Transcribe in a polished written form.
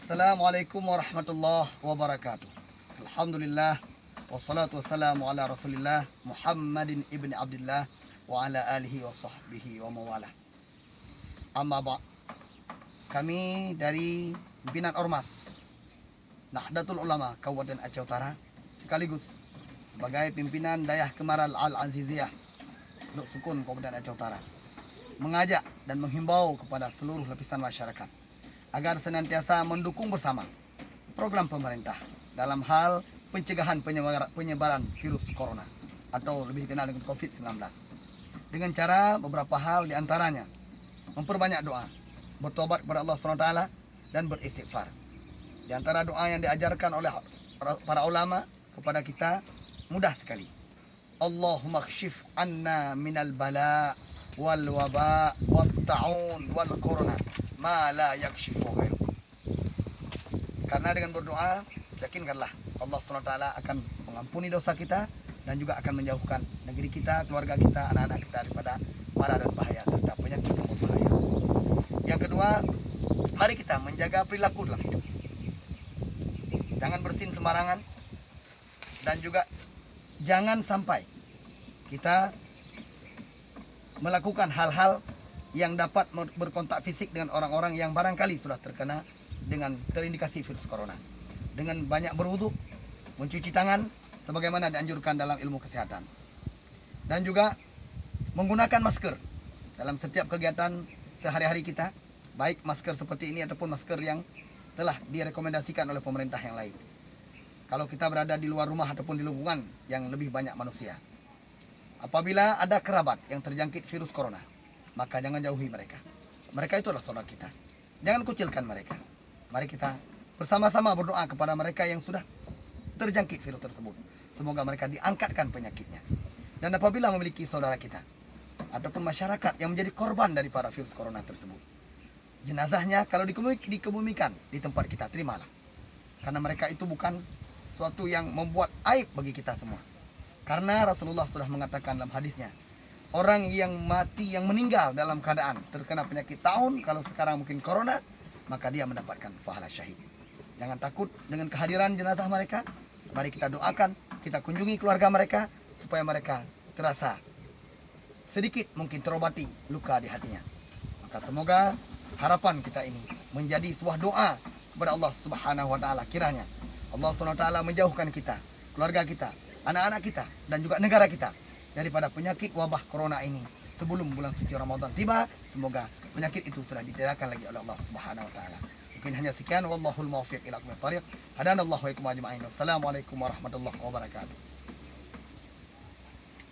Assalamualaikum warahmatullahi wabarakatuh. Alhamdulillah wassalatu wassalamu ala Rasulillah Muhammadin ibni Abdullah wa ala alihi wa sahbihi wa mawalah. Amma ba'. Kami dari pimpinan Ormas Nahdlatul Ulama Kabupaten Aceh Utara sekaligus sebagai pimpinan Dayah Kemaral Al-Aziziyah Luk Sukun Kabupaten Aceh Utara mengajak dan menghimbau kepada seluruh lapisan masyarakat agar senantiasa mendukung bersama program pemerintah dalam hal pencegahan penyebaran virus corona atau lebih dikenal dengan COVID-19 dengan cara beberapa hal diantaranya memperbanyak doa, bertobat kepada Allah SWT dan beristighfar. Di antara doa yang diajarkan oleh para ulama kepada kita mudah sekali. Allahumma kshif anna minal bala wal waba wat ta'un wal corona ma la yakshifu ghairu. Karena dengan berdoa, yakinkanlah Allah SWT akan mengampuni dosa kita dan juga akan menjauhkan negeri kita, keluarga kita, anak-anak kita daripada mara dan bahaya serta penyakit yang berbahaya. Yang kedua, mari kita menjaga perilaku dalam hidup. Jangan bersin sembarangan dan juga jangan sampai kita melakukan hal-hal yang dapat berkontak fisik dengan orang-orang yang barangkali sudah terkena dengan terindikasi virus corona. Dengan banyak berwudu, mencuci tangan sebagaimana dianjurkan dalam ilmu kesehatan. Dan juga menggunakan masker dalam setiap kegiatan sehari-hari kita, baik masker seperti ini ataupun masker yang telah direkomendasikan oleh pemerintah yang lain. Kalau kita berada di luar rumah ataupun di lingkungan yang lebih banyak manusia. Apabila ada kerabat yang terjangkit virus corona, maka jangan jauhi mereka. Mereka itu adalah saudara kita. Jangan kucilkan mereka. Mari kita bersama-sama berdoa kepada mereka yang sudah terjangkit virus tersebut. Semoga mereka diangkatkan penyakitnya. Dan apabila memiliki saudara kita ataupun masyarakat yang menjadi korban dari para virus corona tersebut, jenazahnya kalau dikebumikan di tempat kita, terimalah. Karena mereka itu bukan suatu yang membuat aib bagi kita semua. Karena Rasulullah sudah mengatakan dalam hadisnya, orang yang mati, yang meninggal dalam keadaan terkena penyakit taun, kalau sekarang mungkin corona, maka dia mendapatkan pahala syahid. Jangan takut dengan kehadiran jenazah mereka. Mari kita doakan, kita kunjungi keluarga mereka, supaya mereka terasa sedikit mungkin terobati luka di hatinya. Maka semoga harapan kita ini menjadi sebuah doa kepada Allah Subhanahu wa taala, kiranya Allah Subhanahu wa taala menjauhkan kita, keluarga kita, anak-anak kita dan juga negara kita daripada penyakit wabah corona ini sebelum bulan suci Ramadan tiba. Semoga penyakit itu sudah ditiadakan lagi oleh Allah Subhanahu wa taala. Mungkin hanya sekian, wallahul muwaffiq ila aqwamit thariq. Hadanallahu wa iyyakum ajma'in. Wassalamualaikum warahmatullahi wabarakatuh.